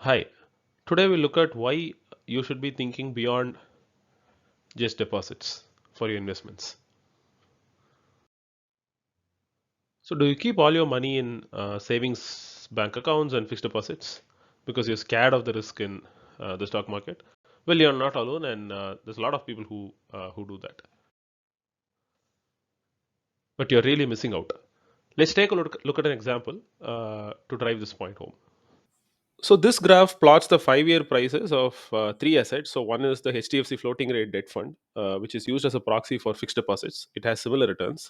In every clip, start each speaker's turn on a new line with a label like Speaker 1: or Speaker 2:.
Speaker 1: Hi, today we'll look at why you should be thinking beyond just deposits for your investments. So, do you keep all your money in savings bank accounts and fixed deposits because you're scared of the risk in the stock market? Well, you're not alone, and there's a lot of people who do that. But you're really missing out. Let's take a look at an example to drive this point home. So this graph plots the 5-year prices of three assets. So one is the HDFC floating rate debt fund, which is used as a proxy for fixed deposits. It has similar returns.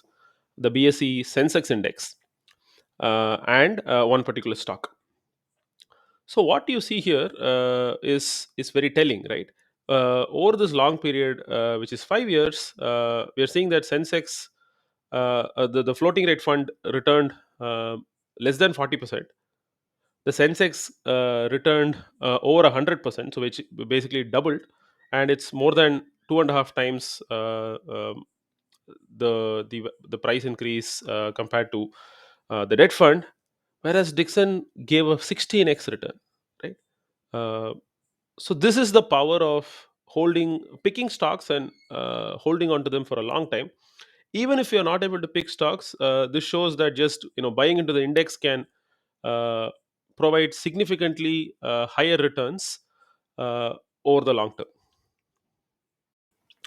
Speaker 1: The BSE Sensex index and one particular stock. So what you see here is very telling, right? Over this long period, which is 5 years, we are seeing that Sensex, the floating rate fund returned less than 40%. The Sensex returned over 100%, so which basically doubled, and it's more than two and a half times the price increase compared to the debt fund, whereas Dixon gave a 16x return, right? Uh, so this is the power of picking stocks and holding on to them for a long time. Even if you're not able to pick stocks, this shows that just buying into the index can uh, provide significantly higher returns uh, over the long term.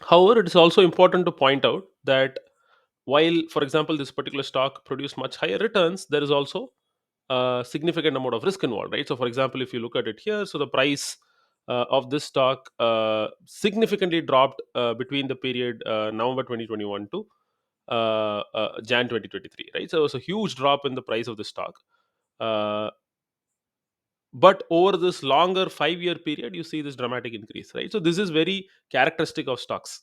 Speaker 1: However, it is also important to point out that while, for example, this particular stock produced much higher returns, there is also a significant amount of risk involved, right? So, for example, if you look at it here, so the price of this stock significantly dropped between the period November 2021 to Jan 2023, right? So, it was a huge drop in the price of the stock. Uh, but over this longer 5-year period, you see this dramatic increase, right? So, this is very characteristic of stocks.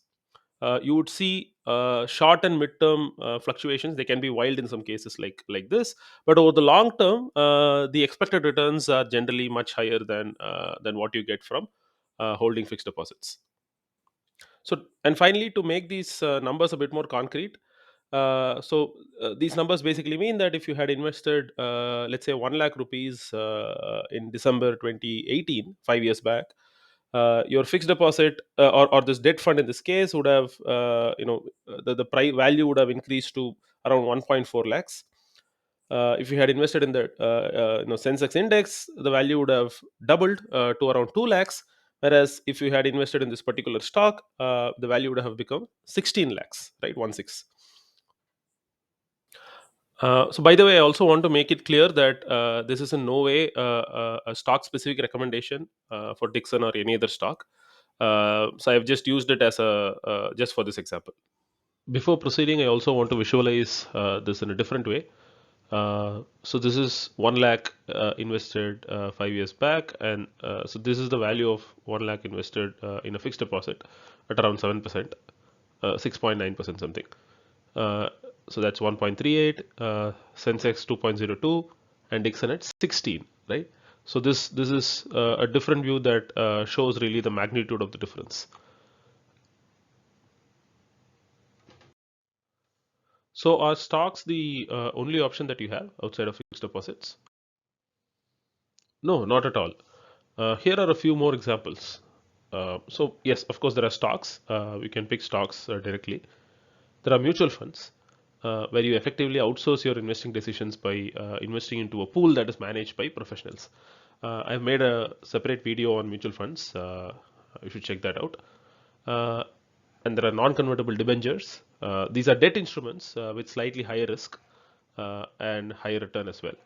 Speaker 1: You would see short and mid-term fluctuations. They can be wild in some cases, like this, but over the long term, the expected returns are generally much higher than what you get from holding fixed deposits. So, and finally, to make these numbers a bit more concrete, these numbers basically mean that if you had invested, let's say, 1 lakh rupees in December 2018, 5 years back, your fixed deposit or this debt fund in this case would have, the price value would have increased to around 1.4 lakhs. If you had invested in the Sensex index, the value would have doubled to around 2 lakhs. Whereas if you had invested in this particular stock, the value would have become 16 lakhs, right? 1 6. So, by the way, I also want to make it clear that this is in no way a stock specific recommendation for Dixon or any other stock. So, I've just used it as a just for this example. Before proceeding, I also want to visualize this in a different way. So this is 1 lakh invested 5 years back, and so this is the value of 1 lakh invested in a fixed deposit at around 7%, 6.9% something. Uh, so that's 1.38, Sensex 2.02, and Dixon at 16, right? So this is a different view that shows really the magnitude of the difference. So are stocks the only option that you have outside of fixed deposits? No, not at all. Here are a few more examples. So yes, of course, there are stocks. You can pick stocks directly. There are mutual funds where you effectively outsource your investing decisions by investing into a pool that is managed by professionals. I've made a separate video on mutual funds. You should check that out. Uh, and there are non-convertible debentures. These are debt instruments with slightly higher risk and higher return as well.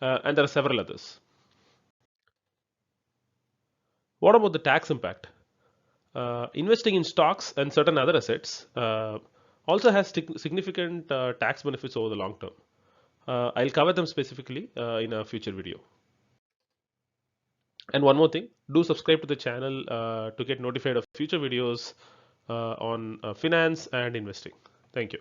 Speaker 1: And there are several others. What about the tax impact? Investing in stocks and certain other assets also has significant tax benefits over the long term. I'll cover them specifically in a future video. And one more thing, do subscribe to the channel to get notified of future videos on finance and investing. Thank you.